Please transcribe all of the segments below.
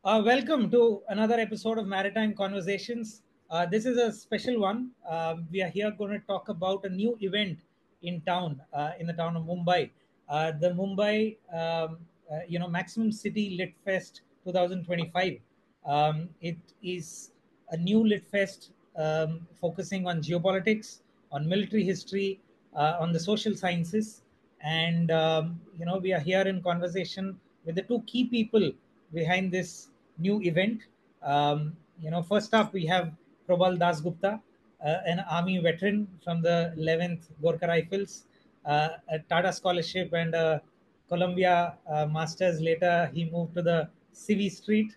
Welcome to another episode of Maritime Conversations. This is a special one. We are here going to talk about a new event in town, in the town of Mumbai. The Mumbai, Maximum City Litfest 2025. It is a new Litfest focusing on geopolitics, on military history, on the social sciences, and we are here in conversation with the two key people behind this new event. First up we have Probal Dasgupta, an army veteran from the 11th Gorkha Rifles, a Tata scholarship and a Columbia masters. Later he moved to the CV Street,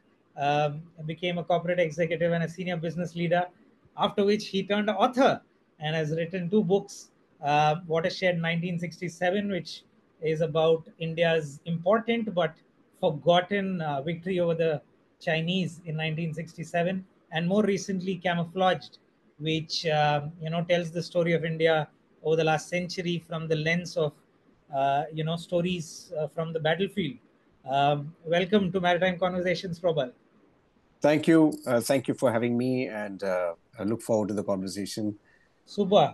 became a corporate executive and a senior business leader, after which he turned author and has written two books. Watershed 1967, which is about India's important but forgotten victory over the Chinese in 1967, and more recently Camouflaged, which tells the story of India over the last century from the lens of stories from the battlefield. Welcome to Maritime Conversations, Probal. Thank you. Thank you for having me, and I look forward to the conversation. Super.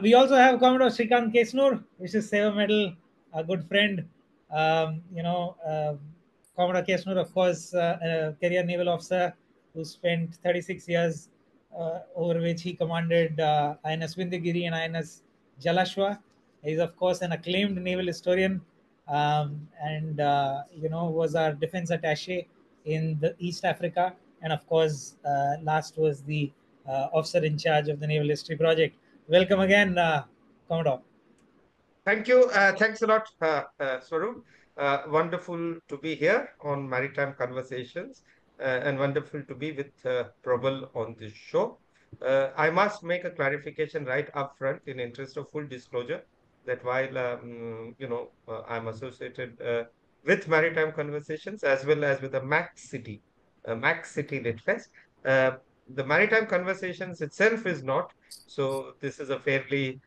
We also have Commodore Srikant Kesnur, which is Seva Medal, a good friend. Um, you know, uh, Commodore Kesnur, of course, a career naval officer who spent 36 years, over which he commanded INS Vindhagiri and INS Jalashwa. He is, of course, an acclaimed naval historian, and was our defense attaché in the East Africa. And of course, last was the officer in charge of the Naval History Project. Welcome again, Commodore. Thank you. Thanks a lot, Swaroop. Wonderful to be here on Maritime Conversations and wonderful to be with Probal on this show. I must make a clarification right up front in interest of full disclosure that while, I'm associated with Maritime Conversations as well as with the MaxCity Litfest. The Maritime Conversations itself is not. So this is a fairly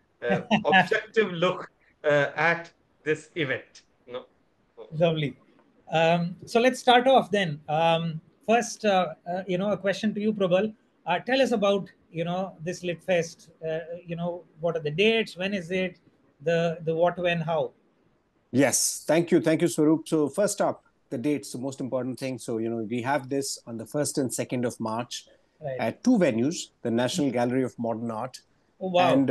objective look at this event. No. Lovely. So let's start off then. First, a question to you, Probal. Tell us about this Lit Fest. What are the dates? When is it? The what, when, how? Yes, thank you, Swaroop. So first up, the dates, the most important thing. So we have this on the 1st and 2nd of March Right. at two venues: the National Gallery of Modern Art, Oh wow. and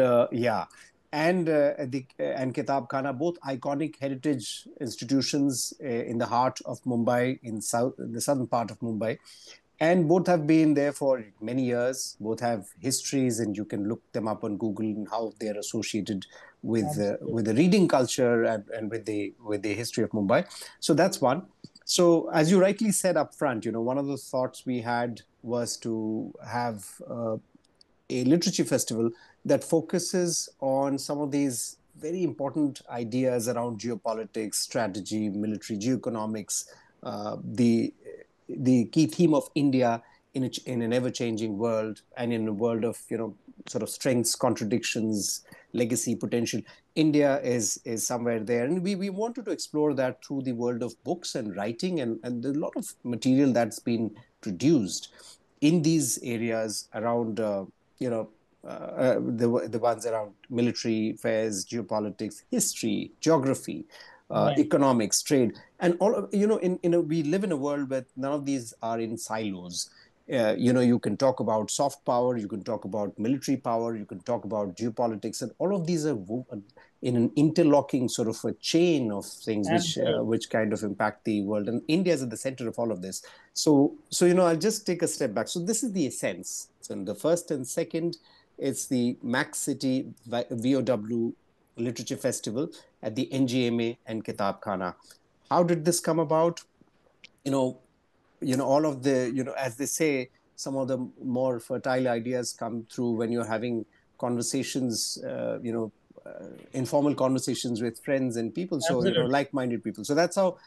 and Kitab Khana, both iconic heritage institutions in the heart of Mumbai, in the southern part of Mumbai. And both have been there for many years. Both have histories, and you can look them up on Google and how they're associated with the reading culture and with the history of Mumbai. So that's one. So as you rightly said up front, one of the thoughts we had was to have a literature festival that focuses on some of these very important ideas around geopolitics, strategy, military, geoeconomics, the key theme of India in an ever-changing world, and in a world of sort of strengths, contradictions, legacy, potential. India is somewhere there, and we wanted to explore that through the world of books and writing, and a lot of material that's been produced in these areas around the ones around military affairs, geopolitics, history, geography, Right. economics, trade, and all of, we live in a world where none of these are in silos. You can talk about soft power, you can talk about military power, you can talk about geopolitics, and all of these are in an interlocking sort of a chain of things Absolutely. which kind of impact the world. And India is at the center of all of this. So I'll just take a step back. So this is the essence. So in the 1st and 2nd, it's the MaxCity VoW Literature Festival at the NGMA and Kitab Khana. How did this come about? All of the as they say, some of the more fertile ideas come through when you're having conversations, informal conversations with friends and people, so Absolutely. like-minded people. So that's how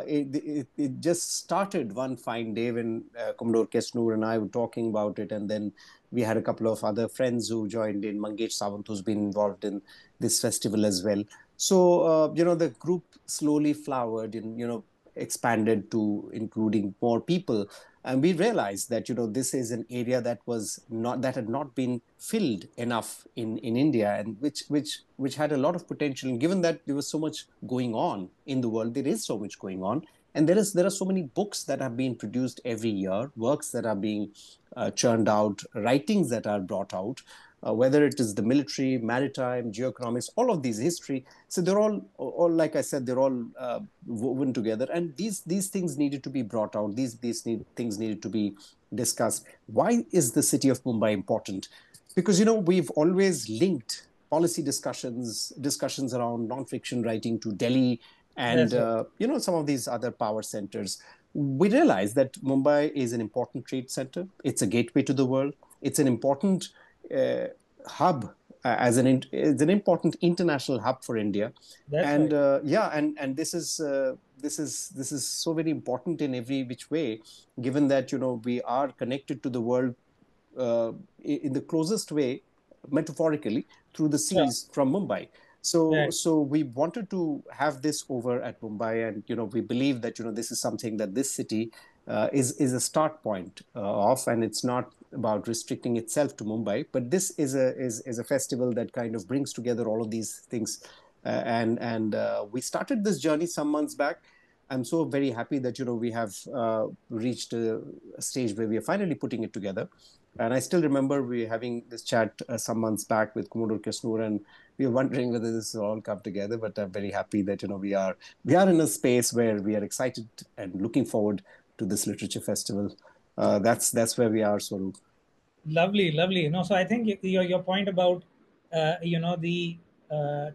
it just started one fine day when Commodore Kesnur and I were talking about it, and then we had a couple of other friends who joined in. Mangesh Sawant, who's been involved in this festival as well. So the group slowly flowered in expanded to including more people. And we realized that, this is an area that had not been filled enough in India, and which had a lot of potential. And given that there was so much going on in the world, there is so much going on, and there are so many books that have been produced every year, works that are being churned out, writings that are brought out, whether it is the military, maritime, geoeconomics, all of these history. So they're all like I said, they're all woven together, and these things needed to be brought out. Things needed to be discussed. Why is the city of Mumbai important? Because we've always linked policy discussions around non-fiction writing to Delhi and That's right. some of these other power centers. We realize that Mumbai is an important trade center. It's a gateway to the world. It's an important uh, hub, it's an important international hub for India. That's And right. and this is so very important in every which way, given that we are connected to the world in the closest way, metaphorically, through the Sure. seas from Mumbai. So, Right. so we wanted to have this over at Mumbai, and we believe that this is something that this city is a start point of, and it's not about restricting itself to Mumbai, but this is a festival that kind of brings together all of these things. And we started this journey some months back. I'm so very happy that we have reached a stage where we are finally putting it together. And I still remember we having this chat some months back with Commodore Kesnur, and we were wondering whether this will all come together. But I'm very happy that we are in a space where we are excited and looking forward to this literature festival. That's where we are, Swaroop. Lovely, lovely. No, so I think your point about the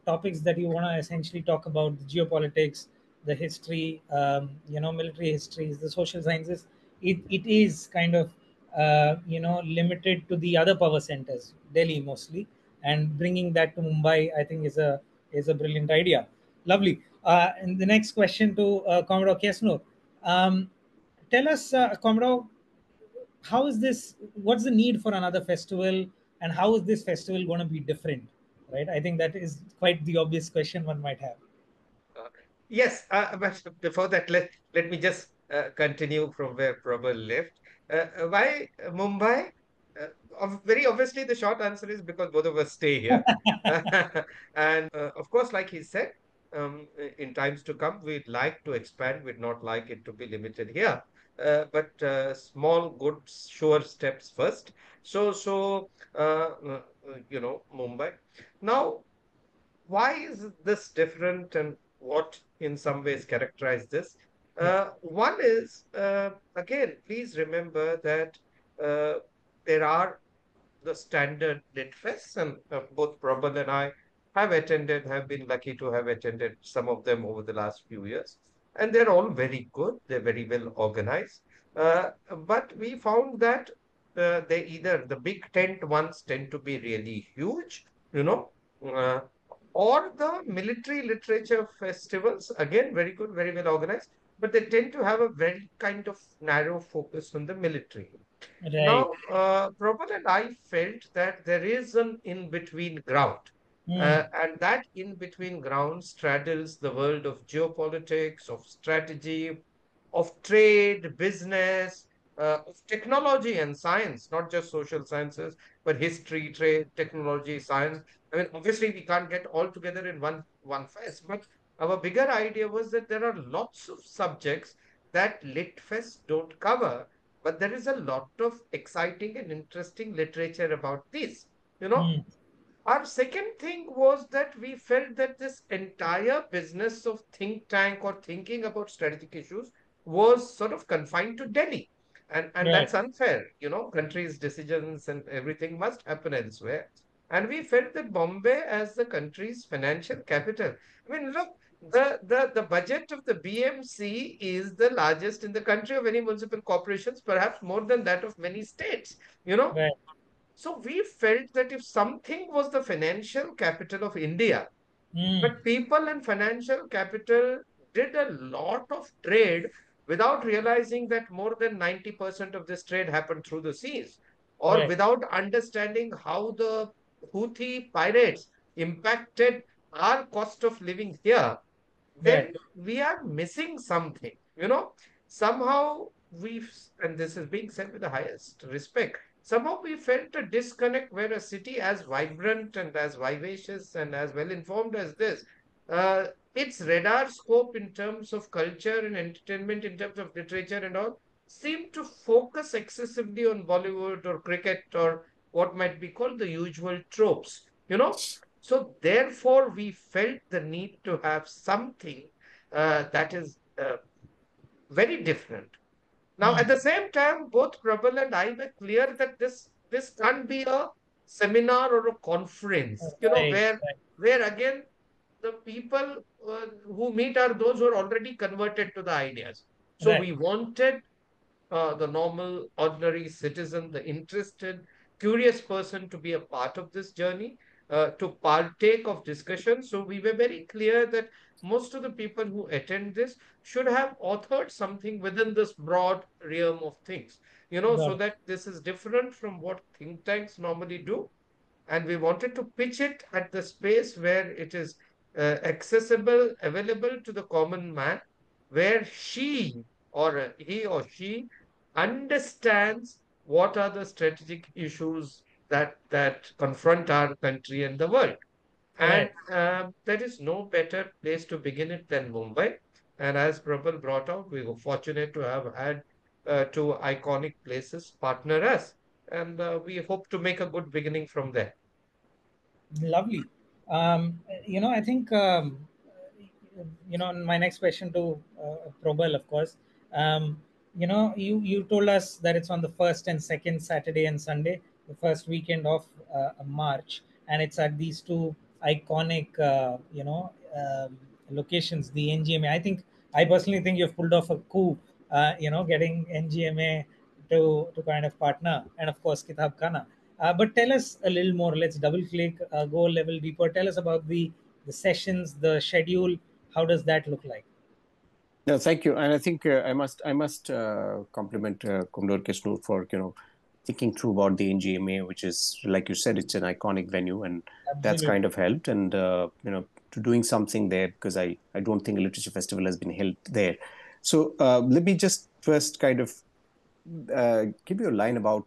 topics that you want to essentially talk about, the geopolitics, the history, military histories, the social sciences. It is kind of limited to the other power centers, Delhi mostly, and bringing that to Mumbai, I think is a brilliant idea. Lovely. And the next question to Commodore Kesnur. Um, Tell us, Commodore, how is this, what's the need for another festival, and how is this festival going to be different, right? I think that is quite the obvious question one might have. Uh, yes, but before that, let me just continue from where Probal left. Why Mumbai? Very obviously, the short answer is because both of us stay here. And of course, like he said, in times to come, we'd like to expand. We'd not like it to be limited here. But small, good, sure steps first. Mumbai. Now, why is this different, and what in some ways characterize this? Yeah. One is, again, please remember that uh, there are the standard lit fests, and both Prabal and I have been lucky to have attended some of them over the last few years. And they're all very good, they're very well organized. But we found that the big tent ones tend to be really huge, you know, uh, or the military literature festivals, again, very good, very well organized, but they tend to have a very kind of narrow focus on the military. Right. Now, Prabal and I felt that there is an in-between ground, Hmm. and that in-between ground straddles the world of geopolitics, of strategy, of trade, business, of technology and science, not just social sciences, but history, trade, technology, science. I mean, obviously, we can't get all together in one fest, but our bigger idea was that there are lots of subjects that Lit Fest don't cover, but there is a lot of exciting and interesting literature about this. You know, Hmm. our second thing was that we felt that this entire business of think tank or thinking about strategic issues was sort of confined to Delhi. And Right. that's unfair. Countries' decisions and everything must happen elsewhere. And we felt that Bombay, as the country's financial capital, I mean, look, the budget of the BMC is the largest in the country of any municipal corporations, perhaps more than that of many states. You know, Right. so we felt that if something was the financial capital of India, Hmm. but people and financial capital did a lot of trade without realizing that more than 90% of this trade happened through the seas, or Right. without understanding how the Houthi pirates impacted our cost of living here, Right. then we are missing something. You know, somehow and this is being said with the highest respect, somehow we felt a disconnect where a city as vibrant and as vivacious and as well informed as this, uh, its radar scope in terms of culture and entertainment, in terms of literature and all, seemed to focus excessively on Bollywood or cricket or what might be called the usual tropes, you know. So therefore, we felt the need to have something that is very different. Now, Hmm. at the same time, both Prabal and I were clear that this can't be a seminar or a conference, you know, Right, where again the people who meet are those who are already converted to the ideas. So right, we wanted the normal, ordinary citizen, the interested, curious person to be a part of this journey, to partake of discussion. So we were very clear that most of the people who attend this should have authored something within this broad realm of things, you know, got so it. that this is different from what think tanks normally do, and we wanted to pitch it at the space where it is accessible, available to the common man, where he or she understands what are the strategic issues that confront our country and the world. And Right. there is no better place to begin it than Mumbai. And as Prabal brought out, we were fortunate to have had two iconic places partner us. And we hope to make a good beginning from there. Lovely. I think, my next question to Probal, of course. You told us that it's on the first and second Saturday and Sunday, the first weekend of March, and it's at these two iconic, locations, the NGMA. I personally think you've pulled off a coup, getting NGMA to kind of partner, and of course, Kitab Khana. But tell us a little more. Let's double click, go a level deeper. Tell us about the sessions, the schedule. How does that look like? No, thank you. And I think I must compliment Kumdor Kesnur for thinking through about the NGMA, which is, like you said, it's an iconic venue, and that's Absolutely. kind of helped. And to doing something there, because I don't think a literature festival has been held there. So let me just first kind of give you a line about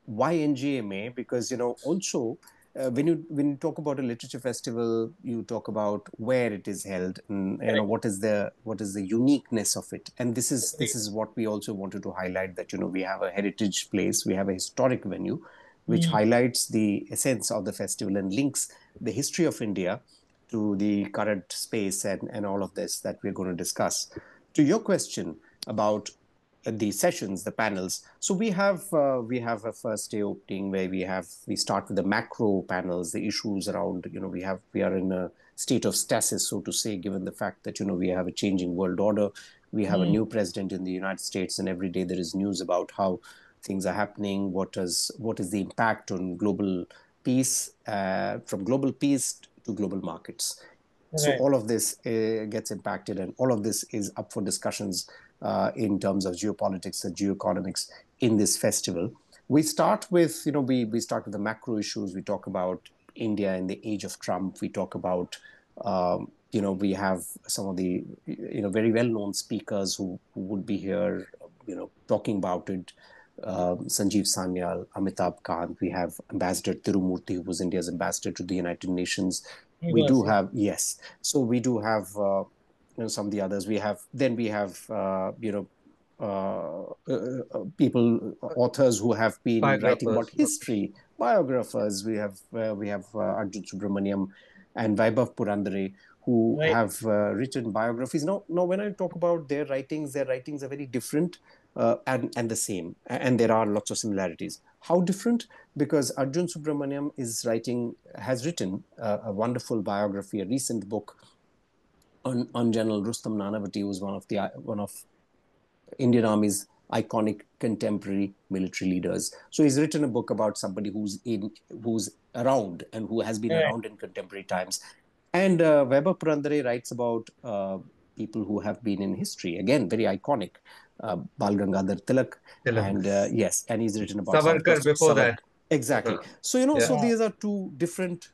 why NGMA, because also when you talk about a literature festival, you talk about where it is held, and Correct. what is the uniqueness of it. And this Agreed. is what we also wanted to highlight, that we have a heritage place, we have a historic venue, which Hmm. highlights the essence of the festival and links the history of India to the current space, and all of this that we're going to discuss. To your question about the sessions, the panels. So we have a first day opening where we start with the macro panels, the issues around, we are in a state of stasis, so to say, given the fact that we have a changing world order, we have a Hmm. new president in the United States, and every day there is news about how things are happening, what is the impact on global peace, from global peace to global markets. So Right. all of this gets impacted, and all of this is up for discussions in terms of geopolitics and geoeconomics in this festival. We start with, we start with the macro issues. We talk about India in the age of Trump. We talk about, we have some of the, very well-known speakers who would be here, talking about it. Sanjeev Sanyal, Amitabh Kant. We have Ambassador Tirumurti, who was India's ambassador to the United Nations. He We was, do yeah. have, yes. So we do have some of the others. We have people, authors who have been writing about Biographers. history, biographers. We have Arjun Subramaniam and Vaibhav Purandare, who Right. have written biographies. Now, when I talk about their writings are very different, and the same, and there are lots of similarities. How different? Because Arjun Subramaniam has written a wonderful biography, a recent book on General Rustam Nanavati, who was one of Indian Army's iconic contemporary military leaders. So he's written a book about somebody who's around and who has been Right. around in contemporary times. And Weber Purandare writes about people who have been in history. Again, very iconic. Bal Gangadhar Tilak, Tilak. and yes, and he's written about Savarkar Southwest before that. Savarkar. Exactly. So Yeah. so Yeah. these are two different.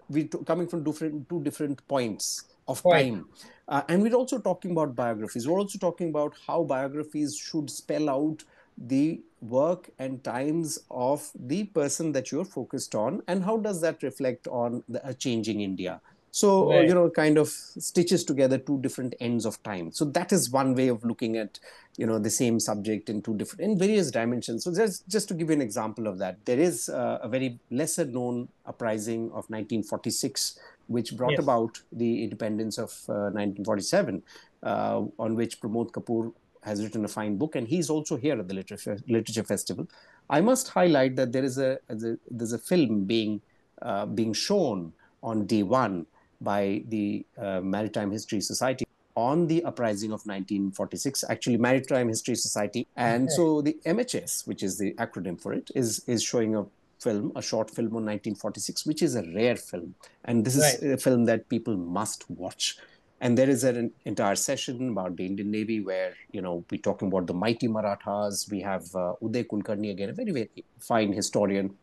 Coming from two different points of Quite. time. And we're also talking about biographies. We're also talking about how biographies should spell out the work and times of the person that you're focused on, and how does that reflect on a changing India. So, Right. kind of stitches together two different ends of time. So that is one way of looking at, the same subject in in various dimensions. So just to give you an example of that, there is a very lesser known uprising of 1946, which brought Yes. about the independence of 1947, on which Pramod Kapoor has written a fine book, and he's also here at the Literature Festival. I must highlight that there's a film being shown on day one by the Maritime History Society on the uprising of 1946, actually Maritime History Society. And Okay. so the MHS, which is the acronym for it, is showing a short film on 1946, which is a rare film. And this Right. is a film that people must watch. And there is an entire session about the Indian Navy where, we're talking about the mighty Marathas. We have Uday Kulkarni, again, a very, very fine historian.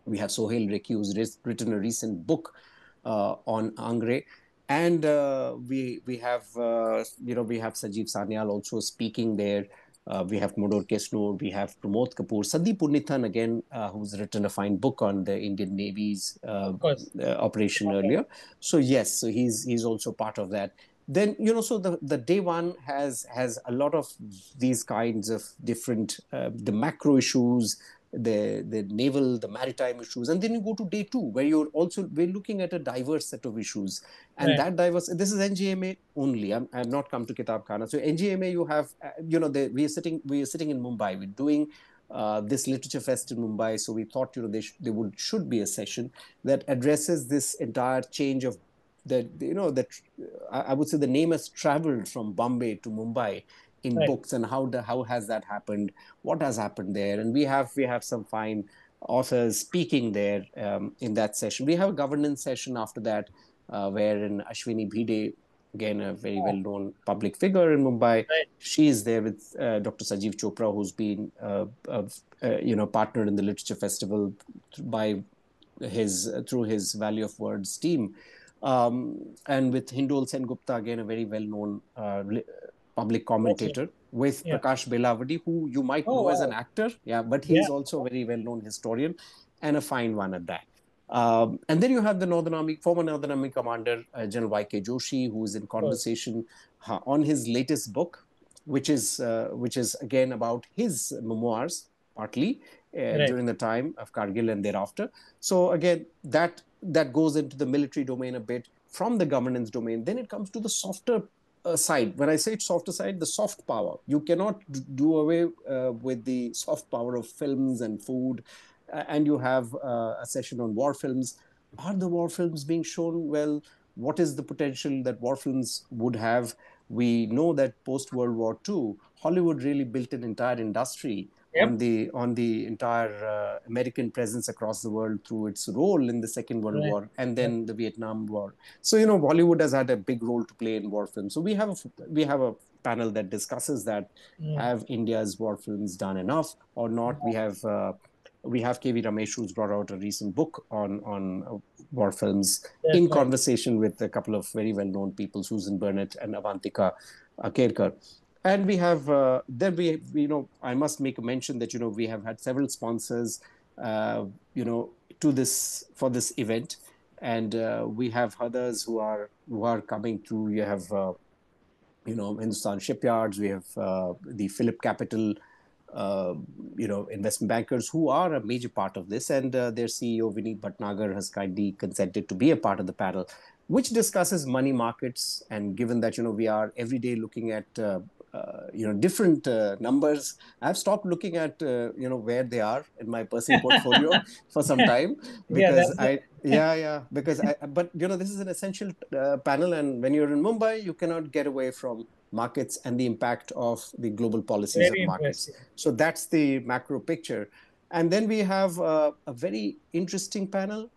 We have Sohail Rekhi, who's written a recent book on Angre. And we have we have Sajeev Sanyal also speaking there. We have Modor Kesnur, we have Pramod Kapoor, Sandeep Punnithan again, who's written a fine book on the Indian Navy's Of course. operation earlier. So yes, so he's also part of that. Then so the day one has a lot of these kinds of different the macro issues, the naval, the maritime issues, and then you go to day two, where we're looking at a diverse set of issues, and Right. that diverse. This is NGMA only. I've not come to Kitab Khana. So NGMA, you have we are sitting in Mumbai. We're doing this literature fest in Mumbai. So we thought there should be a session that addresses this entire change of that I would say the name has traveled from Bombay to Mumbai in Right. books, and how has that happened, what has happened there. And we have some fine authors speaking there in that session. We have a governance session after that, wherein Ashwini Bhide, again a very well known public figure in Mumbai, Right. she is there with Dr. Sajeev Chopra, who's been partnered in the literature festival by through his Valley of Words team. And with Hindol Sengupta, again a very well known public Yes. Yes. commentator, with Yeah. Prakash Belavadi, who you might Oh, know as an wow. actor, yeah, but Yeah. he's also a very well known historian and a fine one at that. And then you have the former Northern Army commander, General Y.K. Joshi, who is in Of course. conversation on his latest book, which is again about his memoirs, partly Right. during the time of Kargil and thereafter. So again, that goes into the military domain a bit, from the governance domain. Then it comes to the softer side. When I say softer side, the soft power. You cannot do away with the soft power of films and food. And you have a session on war films. Are the war films being shown well? What is the potential that war films would have? We know that post World War II, Hollywood really built an entire industry Yep. on the entire American presence across the world through its role in the Second World Right. War and Right. then the Vietnam War. So Bollywood has had a big role to play in war films. So we have a panel that discusses that. Mm. Have India's war films done enough or not? We have KV Ramesh, who's brought out a recent book on war films, That's in right. conversation with a couple of very well-known people, Susan Burnett and Avantika Kerkar. And we have then I must make a mention that we have had several sponsors to this for this event, and we have others who are coming through. You have Hindustan Shipyards. We have the Phillip Capital, investment bankers, who are a major part of this, and their CEO Vineet Bhatnagar has kindly consented to be a part of the panel, which discusses money markets. And given that we are every day looking at different numbers, I've stopped looking at where they are in my personal portfolio for some time, Yeah. because That's I yeah because but this is an essential panel, and when you're in Mumbai, you cannot get away from markets and the impact of the global policies of very markets. interesting. So that's the macro picture. And then we have a very interesting panel.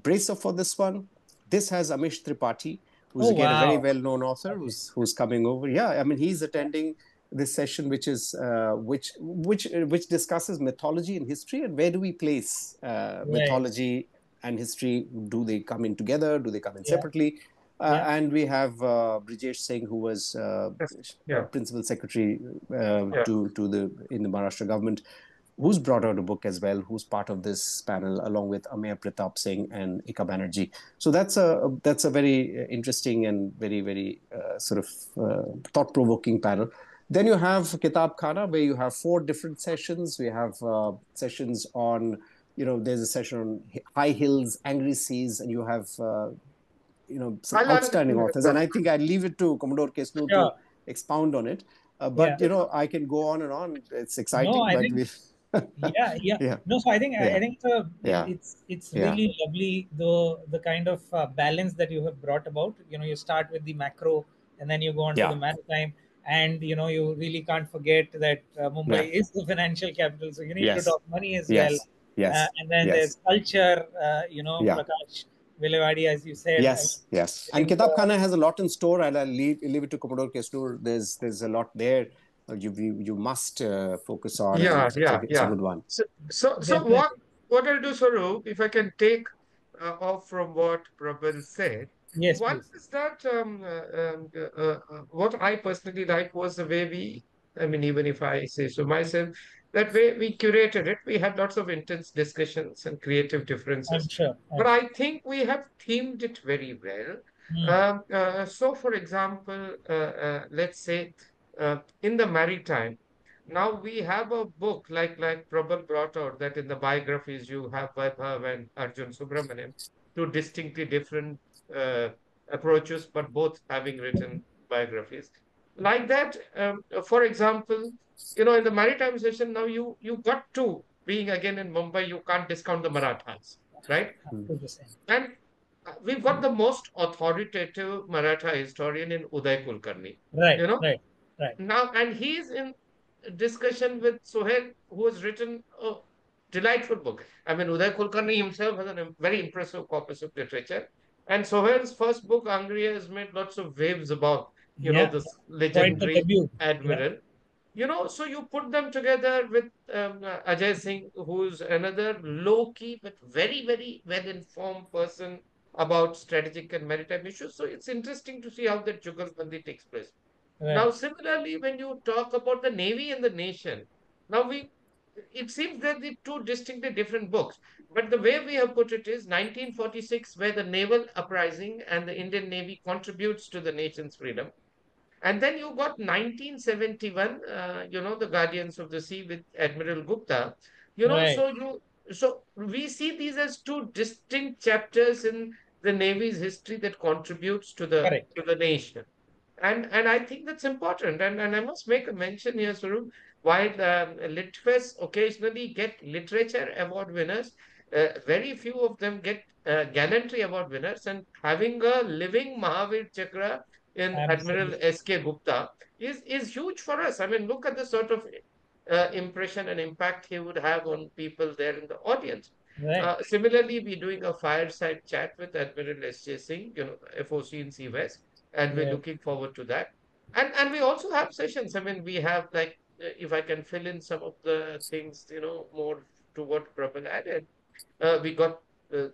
Brace up for this one. This has Amish Tripathi, who's Oh, again a very wow. well-known author, Okay. who's coming over. Yeah, I mean, he's attending this session, which is which discusses mythology and history, and where do we place Right. mythology and history? Do they come in together? Do they come in Yeah. separately? Yeah. And we have Brijesh Singh, who was Yes. Yeah. principal secretary Yeah. to the in the Maharashtra government, who's brought out a book as well, who's part of this panel along with Ameya Pratap Singh and Ika Banerjee. So that's a very interesting and very sort of thought provoking panel. Then you have Kitab Khana, where you have 4 different sessions. We have sessions on, there's a session on high hills, angry seas, and you have some I'll outstanding authors. And I think I leave it to Commodore Kesnur to Sure. expound on it. Yeah. But I can go on and on. It's No, exciting, I but think. Yeah, yeah. yeah, No, so I think yeah, yeah, it's yeah, really lovely the kind of balance that you have brought about. You start with the macro, and then you go on to the yeah, maritime, and you really can't forget that yeah. Mumbai is the financial capital, so you need to Yes, talk money as well. yes, yes, And then yes, there's culture. yeah. Prakash Vilewadi, as you said. Yes, yes. I And think. Kitab Khana has a lot in store, and I'll leave it to Commodore Kesnur. There's a lot there. You must focus on, and Yeah, yeah, it's a yeah. good one. So what Definitely. what I'll do, Swaroop, if I can take off from what Prabal said, Yes, one please. is that what I personally like was the way I mean, even if I say so myself, that way we curated it. We had lots of intense discussions and creative I'm differences, sure. but I'm sure. I think we have themed it very well. Hmm. So, for example, let's say in the maritime. Now we have a book like Prabal brought out that in the biographies you have Vaibhav and Arjun Subramaniam, 2 distinctly different uh, approaches, but both having written biographies. Like that, for example, in the maritime session now you got to being again in Mumbai, you can't discount the Marathas, right? Hmm. To the same. And we've got the most authoritative Maratha historian in Uday Kulkarni. Right, You know, right, right. now, and he's in discussion with Sohail, who has written a delightful book. I mean, Uday Kulkarni himself has a very impressive corpus of literature. And Sohail's first book, Angriya, has made lots of waves about, Yeah, this quite the legendary debut. Yeah, admiral. So you put them together with Ajay Singh, who's another low-key but very well-informed person about strategic and maritime issues. So it's interesting to see how that Jugalbandi takes place. Now, right, similarly, when you talk about the Navy and the nation, now it seems that the 2 distinctly different books. But the way we have put it is 1946, where the naval uprising and the Indian Navy contributes to the nation's freedom. And then you got 1971, the Guardians of the Sea with Admiral Gupta. right. So we see these as 2 distinct chapters in the Navy's history that contributes to the Correct. to the nation. And I think that's important. And I must make a mention here, Swaroop, while Litfest occasionally get literature award winners, very few of them get gallantry award winners. And having a living Mahavir Chakra in Admiral Absolutely. S.K. Gupta is huge for us. I mean, look at the sort of impression and impact he would have on people there in the audience. Right. Similarly, we're doing a fireside chat with Admiral S.J. Singh, FOC in Sea West, and we're Yeah. looking forward to that. And we also have sessions. I mean, we have like, if I can fill in some of the things, more to what Prabal added, we got the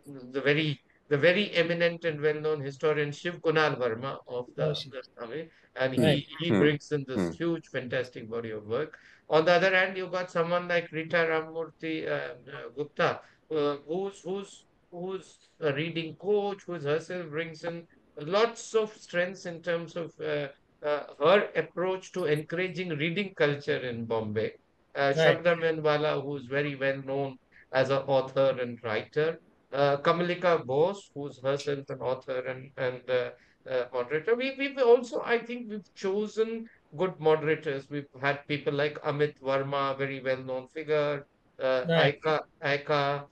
very eminent and well-known historian Shiv Kunal Verma of Oh, the Army, and Hmm. right. he Hmm. brings in this Hmm. huge, fantastic body of work. On the other hand, you got someone like Rita Ramurthy Gupta, who's a reading coach, who's herself brings in lots of strengths in terms of her approach to encouraging reading culture in Bombay. Right. Shabda Menwala, who's very well known as an author and writer. Kamalika Bose, who's herself an author and moderator. We've also, I think, we've chosen good moderators. We've had people like Amit Verma, very well-known figure, Right. Aika,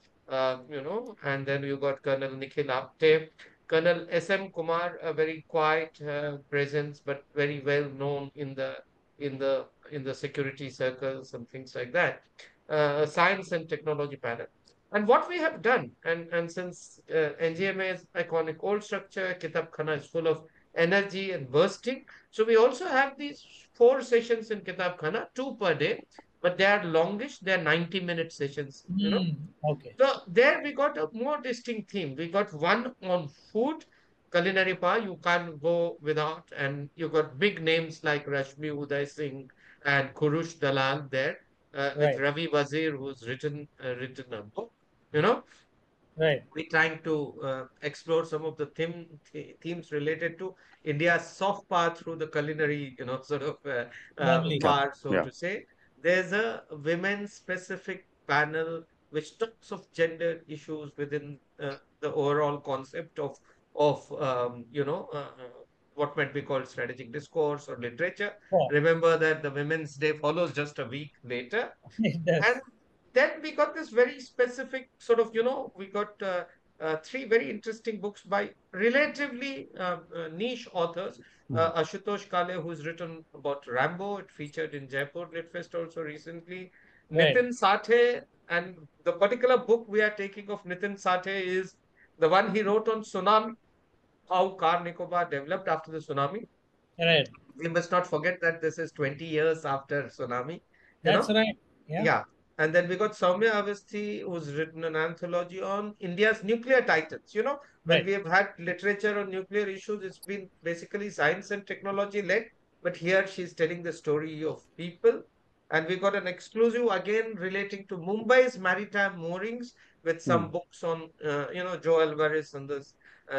and then you got Colonel Nikhil Apte, Colonel S.M. Kumar, a very quiet presence, but very well known in the security circles and things like that. Science and technology panel. And what we have done, and since NGMA's iconic old structure, Kitab Khana is full of energy and bursting, so we also have these 4 sessions in Kitab Khana, 2 per day, but they are longish, they are 90-minute sessions. Hmm. Okay. So there we got a more distinct theme. We got one on food, culinary part, you can't go without. And you got big names like Rashmi Uday Singh and Kurush Dalal there, with Right. Ravi Wazir, who's written a book. You know, Right. we're trying to explore some of the themes related to India's soft path through the culinary, sort of Lovely. Yeah, part, so yeah. to say. There's a women-specific panel which talks of gender issues within the overall concept of what might be called strategic discourse or literature. Yeah, Remember that the Women's Day follows just a week later, it and does. then we got this very specific sort of, we got three very interesting books by relatively niche authors. Mm. Ashutosh Kale, who's written about Rambo, it featured in Jaipur Litfest also recently. Right. Nitin Sathe, and the particular book we are taking of Nitin Sathe is the one he wrote on tsunami, how Car Nicobar developed after the tsunami. Right. We must not forget that this is 20 years after tsunami, you That's know. right. Yeah. Yeah. And then we got Soumya Avasthi, who's written an anthology on India's nuclear titans. When Right. we have had literature on nuclear issues, it's been basically science and technology led. But here she's telling the story of people. And we got an exclusive again relating to Mumbai's maritime moorings with some Mm. books on, Joe Alvarez and the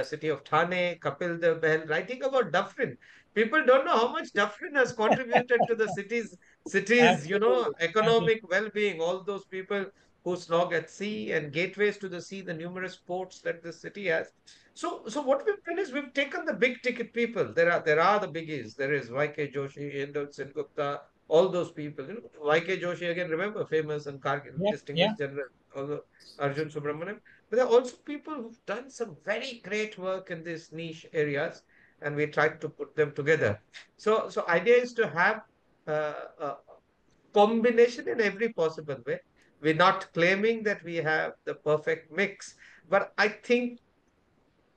city of Thane, Kapil Dev Behl, writing about Dufferin. People don't know how much Dufferin has contributed to the city's, Absolutely. Absolutely. economic well-being, all those people who slog at sea and gateways to the sea, the numerous ports that the city has. So what we've done is we've taken the big ticket people. There are the biggies. There is YK Joshi, Endal Gupta, all those people. YK Joshi again, remember, famous and Kargil Yeah. Yeah. distinguished general, although Arjun Subramaniam. But there are also people who've done some very great work in these niche areas, and we tried to put them together. So idea is to have a combination in every possible way. We're not claiming that we have the perfect mix, but I think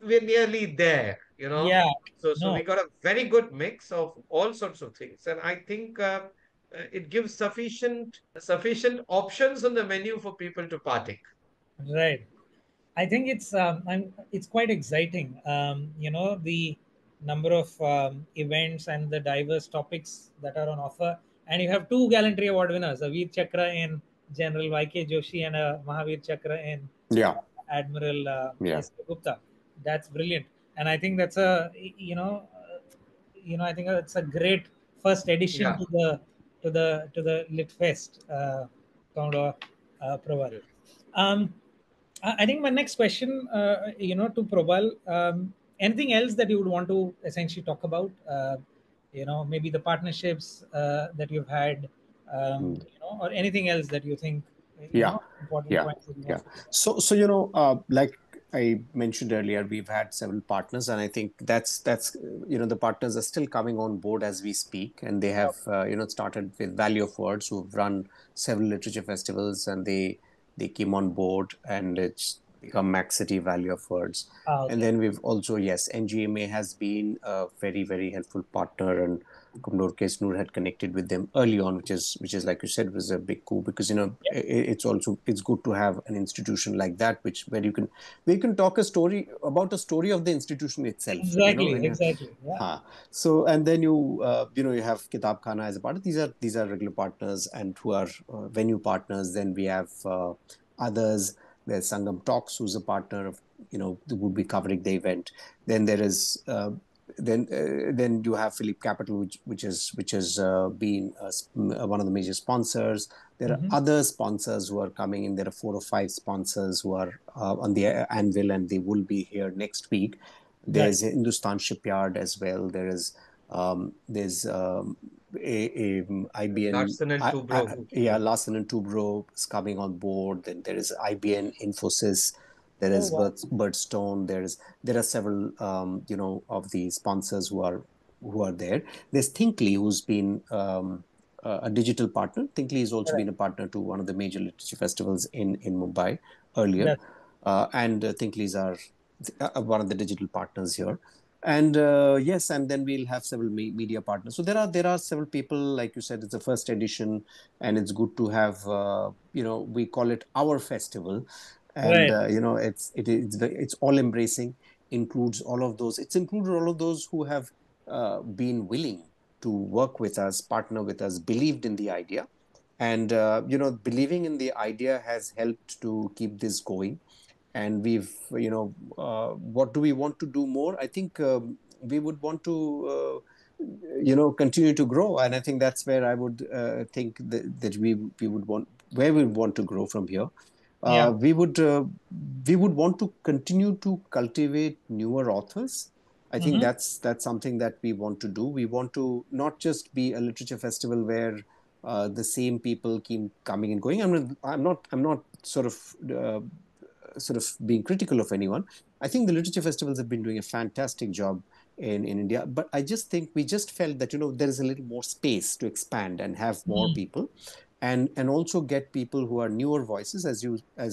we're nearly there. Yeah. So we No. got a very good mix of all sorts of things, and I think it gives sufficient options on the menu for people to partake. Right. I think it's quite exciting. The number of events and the diverse topics that are on offer, and you have two gallantry award winners: a Veer Chakra in General Y.K. Joshi and a Mahavir Chakra in Yeah, Admiral yeah. S. Gupta. That's brilliant, and I think that's a I think it's a great first addition Yeah. to the Lit Fest, Commodore Probal. Um, I think my next question, to Probal, anything else that you would want to essentially talk about? Maybe the partnerships that you've had, Mm. or anything else that you think, Yeah, important yeah, points that you yeah. want to discuss. So like I mentioned earlier, we've had several partners, and I think that's the partners are still coming on board as we speak, and they have started with Valley of Words, who've run several literature festivals, and they came on board, and it's become MaxCity Valley of Words. And Okay. then we've also, yes, NGMA has been a very, very helpful partner, and Commodore Kesnur had connected with them early on, which is like you said, was a big coup, because Yeah. it's good to have an institution like that, where you can talk a story of the institution itself. Exactly. When you Exactly. Yeah. so, and then you have Kitab Khana as a partner. These are regular partners and who are venue partners. Then we have others. There's Sangam Talks, who's a partner of, who would be covering the event. Then there is then you have Philip Capital, which has been one of the major sponsors. There are Hmm. other sponsors who are coming in. There are 4 or 5 sponsors who are on the anvil, and they will be here next week. Right. There's Hindustan Shipyard as well. There's IBN. Larsen and Toubro. Yeah, Larsen and Toubro is coming on board. Then there is IBN, Infosys. There Oh is wow. Birdstone. There are several of the sponsors who are there. There's Thinkly, who's been a digital partner. Thinkly has also Right. been a partner to one of the major literature festivals in Mumbai earlier, That's and Thinkly's are one of the digital partners here. And yes, and then we'll have several media partners. So there are several people, like you said, it's the first edition, and it's good to have. We call it our festival, and right. it's all embracing. includes all of those. It's included all of those who have been willing to work with us, partner with us, believed in the idea. And, believing in the idea has helped to keep this going. And we've, what do we want to do more? I think we would want to, continue to grow. And I think that's where I would think that we would want, where we want to grow from here. Yeah. We would want to continue to cultivate newer authors. I think Mm-hmm. that's something that we want to do. We want to not just be a literature festival where the same people keep coming and going. I'm not sort of being critical of anyone. I think the literature festivals have been doing a fantastic job in India, but I just think we just felt that there is a little more space to expand and have more Mm. people, and also get people who are newer voices, as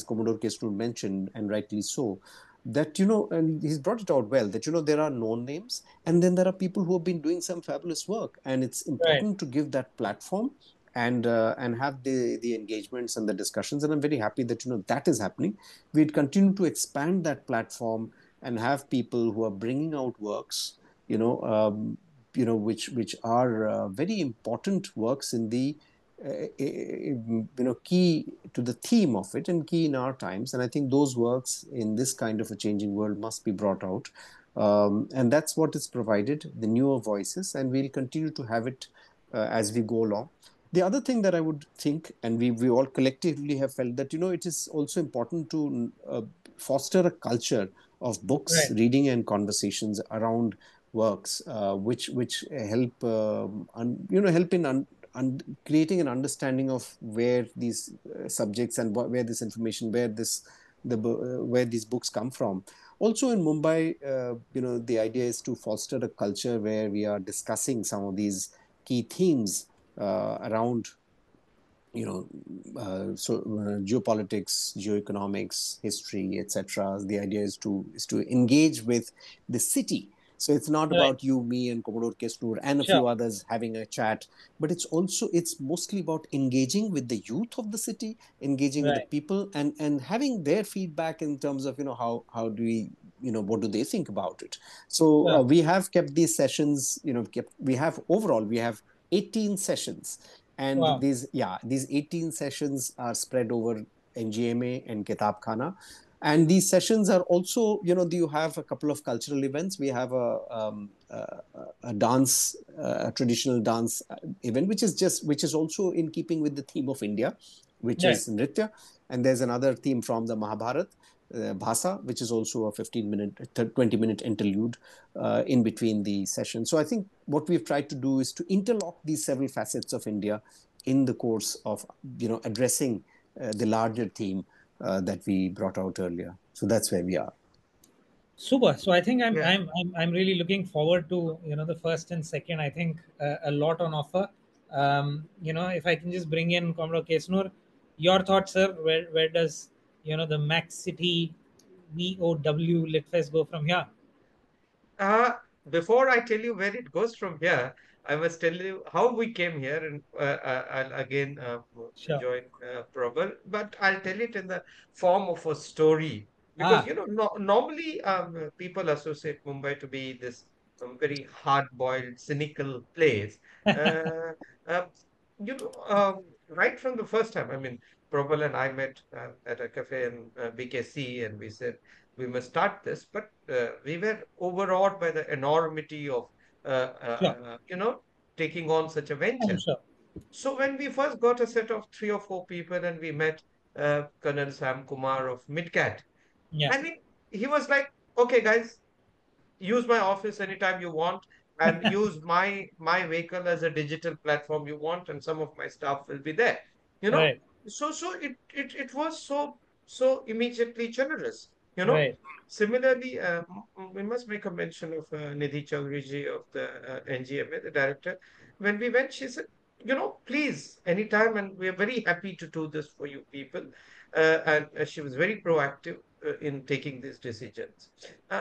Commodore Kesnur mentioned, and rightly so, that and he's brought it out well, that there are known names, and then there are people who have been doing some fabulous work, and it's Right. important to give that platform and have the engagements and the discussions. And I'm very happy that that is happening. We'd continue to expand that platform and have people who are bringing out works, which are very important works in the key to the theme of it and key in our times. And I think those works in this kind of a changing world must be brought out. And that's what is provided, the newer voices, and we'll continue to have it as we go along. The other thing that I would think, and we all collectively have felt, that it is also important to foster a culture of books, Right. reading, and conversations around works, which help help in creating an understanding of where these subjects and where this information, where these books come from. Also in Mumbai, the idea is to foster a culture where we are discussing some of these key themes around geopolitics, geoeconomics, history, etc. The idea is to engage with the city. So it's not Right. about you, me, and Commodore Kesnur and a Sure. few others having a chat, but it's mostly about engaging with the youth of the city, engaging with the Right. people, and having their feedback in terms of how do we what do they think about it. So Sure. we have kept these sessions. We have 18 sessions, and Wow. these 18 sessions are spread over NGMA and Kitab Khana. And these sessions are also, you have a couple of cultural events. We have a dance, a traditional dance event, which is also in keeping with the theme of India, which Right. is Nritya. And there's another theme from the Mahabharat, Bhasa, which is also a 20-minute interlude in between the sessions. So I think what we've tried to do is to interlock these several facets of India in the course of addressing the larger theme that we brought out earlier. So that's where we are. Super. So I think I'm Yeah. I'm I'm, I'm really looking forward to the first and second. I think a lot on offer. If I can just bring in Comrade Kesnur, your thoughts, sir. Where does the Max City VoW Litfest go from here? Uh, Before I tell you where it goes from here, I must tell you how we came here, and I'll again Sure. join Probal, but I'll tell it in the form of a story because Ah. no, normally people associate Mumbai to be this very hard-boiled, cynical place. Uh, uh, right from the first time, I mean, Probal and I met at a cafe in BKC, and we said we must start this, but we were overawed by the enormity of, Sure. taking on such a I'm venture. sure. So when we first got a set of three or four people and we met Colonel Sam Kumar of Midcat, Yeah. I mean, he was like, okay, guys, use my office anytime you want and use my vehicle as a digital platform you want, and some of my staff will be there you know Right. so it was so immediately generous. Right. Similarly, we must make a mention of Nidhi Chaudhary ji of the NGMA, the director. When we went, she said, please, anytime, and we are very happy to do this for you people. And she was very proactive in taking these decisions.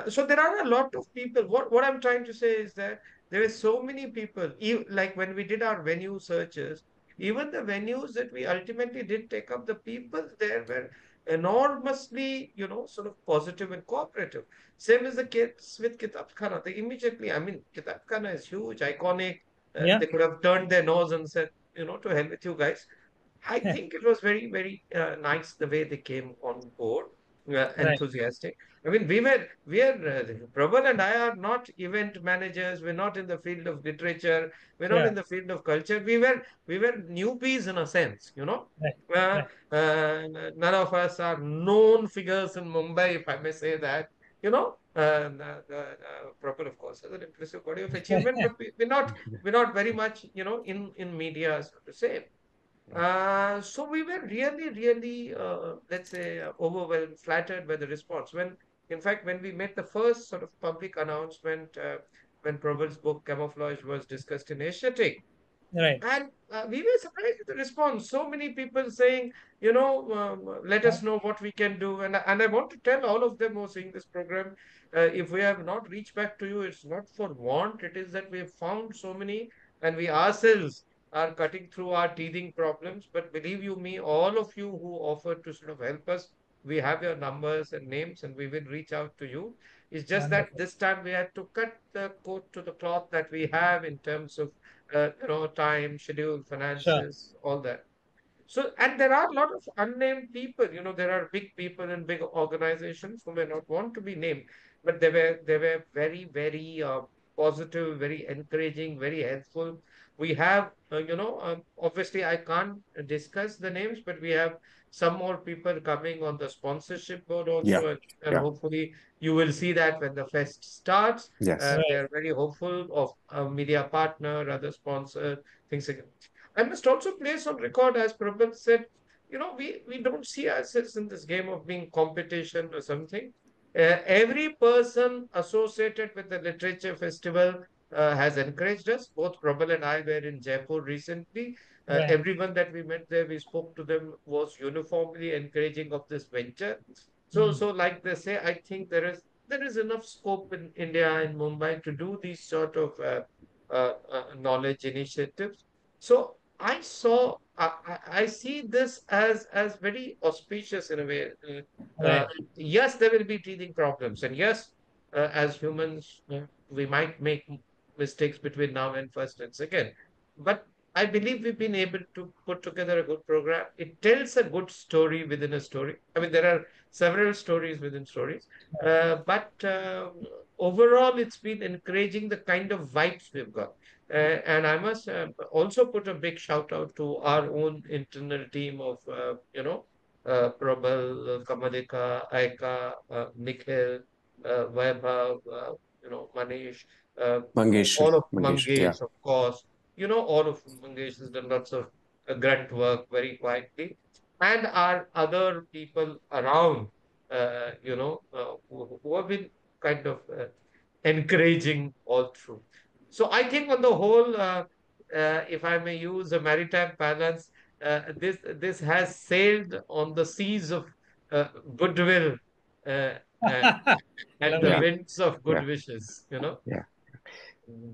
So there are a lot of people. What I'm trying to say is that there are so many people. Like when we did our venue searches, even the venues that we ultimately did take up, the people there were enormously, sort of positive and cooperative. Same as the case with Kitab Khana. They immediately, I mean, Kitab Khana is huge, iconic. Yeah. They could have turned their nose and said, to hell with you guys. I think it was very, very nice the way they came on board, Right. enthusiastic. I mean, Probal and I are not event managers. We're not in the field of literature. We're not Sure. in the field of culture. We were newbies in a sense, Right. Uh, Right. none of us are known figures in Mumbai, if I may say that. Probal, of course, has an impressive body of achievement, but we're not very much, in media, so to say. So we were really, really, let's say, overwhelmed, flattered by the response. In fact, when we made the first sort of public announcement, when Probal's book Camouflage was discussed in Asiatic, Right. and we were surprised with the response. So many people saying, let us know what we can do. And I want to tell all of them who are seeing this program, if we have not reached back to you, it's not for want. It is that we have found so many, and we ourselves are cutting through our teething problems. But believe you me, all of you who offered to sort of help us, we have your numbers and names, and we will reach out to you. It's just that Wonderful. this time we had to cut the coat to the cloth that we have in terms of time, schedule, Sure. finances, all that. So, and there are a lot of unnamed people. There are big people in big organizations who may not want to be named, but they were very, very positive, very encouraging, very helpful. We have, obviously I can't discuss the names, but we have some more people coming on the sponsorship board Yeah. also, and Yeah. hopefully you will see that when the fest starts. Yes. They Right. are very hopeful of a media partner, other sponsor, things like that. I must also place on record, as Prabhat said, we don't see ourselves in this game of being competition or something. Every person associated with the literature festival has encouraged us. Both Prabal and I were in Jaipur recently. Right. Everyone that we met there, we spoke to them, was uniformly encouraging of this venture. So, Mm. so like they say, I think there is enough scope in India, in Mumbai, to do these sort of knowledge initiatives. So I see this as very auspicious in a way. Right. Yes, there will be teething problems, and yes, as humans, we might make mistakes between now and first and second. But I believe we've been able to put together a good program. It tells a good story within a story. I mean, there are several stories within stories, but overall, it's been encouraging the kind of vibes we've got. And I must also put a big shout out to our own internal team of, Probal, Kamalika, Aika, Nikhil, Vaibhav, Manish, Mangesh. all of Mangesh. Yeah. Mangesh, of course. All of Mangesh has done lots of grunt work very quietly. And our other people around, who have been kind of encouraging all through. So I think on the whole, if I may use a maritime balance, this has sailed on the seas of goodwill, uh, uh, and the Yeah. Lovely. winds of good Yeah. wishes. Yeah. Mm.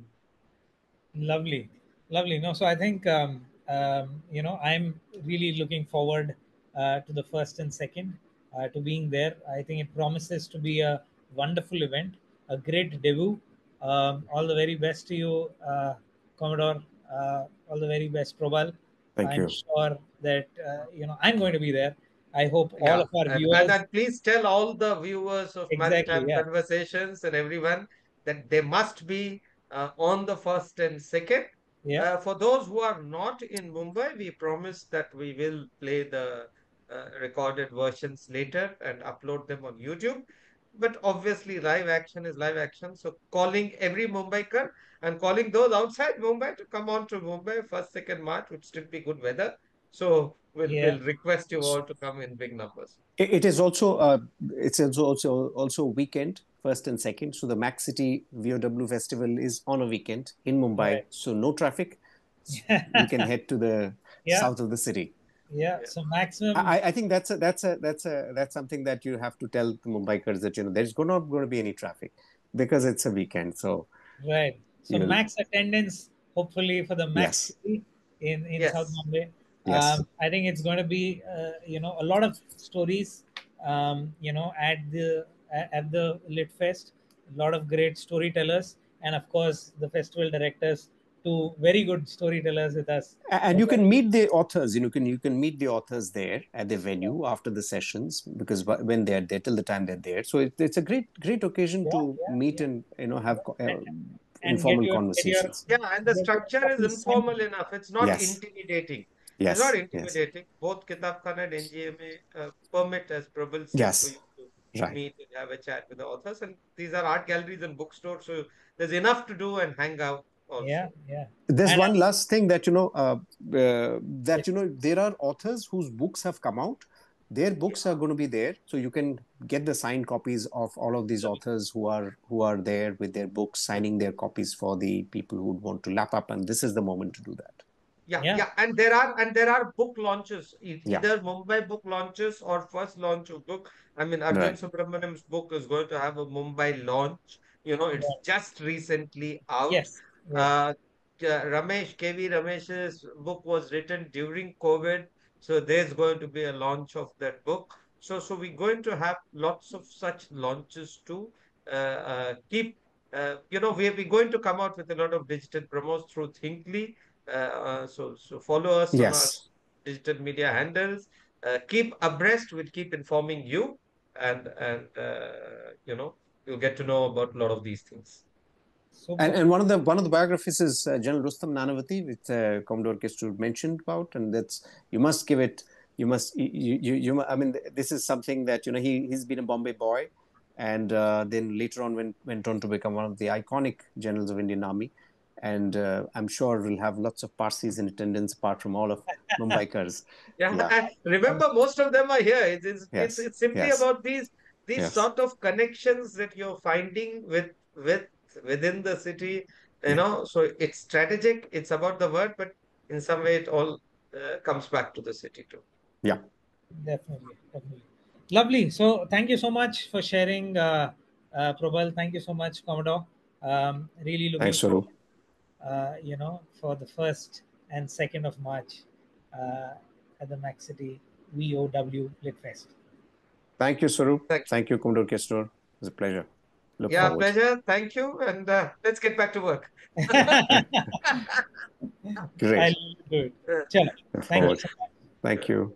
Lovely, lovely. No, so I think I'm really looking forward to the first and second, to being there. I think it promises to be a wonderful event, a great debut. All the very best to you, Commodore. All the very best, Probal. Thank I'm you. sure that I'm going to be there. I hope all Yeah, of our and viewers. then please tell all the viewers of Exactly. Maritime Yeah. Conversations and everyone that they must be on the first and second. Yeah. For those who are not in Mumbai, we promise that we will play the recorded versions later and upload them on YouTube. But obviously, live action is live action. So calling every Mumbaiker and calling those outside Mumbai to come on to Mumbai first, second March would still be good weather. So we'll Yeah. we'll request you all to come in big numbers. It is also it's also a weekend, first and second. So the MaxCity VoW festival is on a weekend in Mumbai, Right. so no traffic. We can head to the Yeah. south of the city. Yeah. Yeah. So maximum. I think that's something that you have to tell the Mumbaikars, that there's not going to be any traffic because it's a weekend. So Right. So you'll max attendance, hopefully for the Max yes. City in South Yes. Bombay. Yes. I think it's going to be a lot of stories at the Lit Fest. A lot of great storytellers, and of course the festival directors, two very good storytellers with us. And you can meet the authors. You can meet the authors there at the venue after the sessions, because when they're there, till the time they're there. So it's a great occasion Yeah, to yeah, meet yeah. and have And informal conversations. Yeah, and the get your structure is copies sent. informal enough. It's not Yes. intimidating. It's not Yes. Yes. intimidating. Both Kitab Khana and NGMA permit, as Probal said, for you Yes. to Right. meet and have a chat with the authors. And these are art galleries and bookstores, so there's enough to do and hang out Yeah, also. yeah. There's And one last thing that yes, there are authors whose books have come out. Their books are going to be there, so you can get the signed copies of all of these authors who are there with their books, signing their copies for the people who would want to lap up. And this is the moment to do that. Yeah, yeah, yeah, and there are book launches, Yeah. either Mumbai book launches or first launch of book. I mean, Arjun Right. Subramaniam's book is going to have a Mumbai launch. It's yeah. just recently out. Yes, yes. Uh, Ramesh, KV Ramesh's book was written during COVID, so there's going to be a launch of that book. So we're going to have lots of such launches too. Keep, we're going to come out with a lot of digital promos through Thinkly. So follow us on our Yes. digital media handles. Keep abreast. We'll keep informing you, and you'll get to know about a lot of these things. And Super. and one of the biographies is General Rustam Nanavati, which Commodore Kestur mentioned about, and that's you must give it. You must I mean, this is something that he's been a Bombay boy, and then later on went on to become one of the iconic generals of Indian Army, and I'm sure we'll have lots of Parsis in attendance apart from all of Mumbaikars. Yeah, Yeah. and remember, most of them are here. It's Yes. simply Yes. about these Yes. sort of connections that you're finding within the city. Yeah. So it's strategic. It's about the word, but in some way, it all comes back to the city too. Yeah. Definitely, definitely. Lovely. So, thank you so much for sharing, Probal. Thank you so much, Commodore. Really looking Thanks, forward, Swaroop. for the 1st and 2nd of March uh, at the MaxCity VoW Litfest. Thank you, Swaroop. Thank Thank you, Commodore Kestur. It was a pleasure. Look Yeah, forward. pleasure. Thank you, and let's get back to work. I'll Great. do it. Sure. Look Thank you forward. so much. Thank you.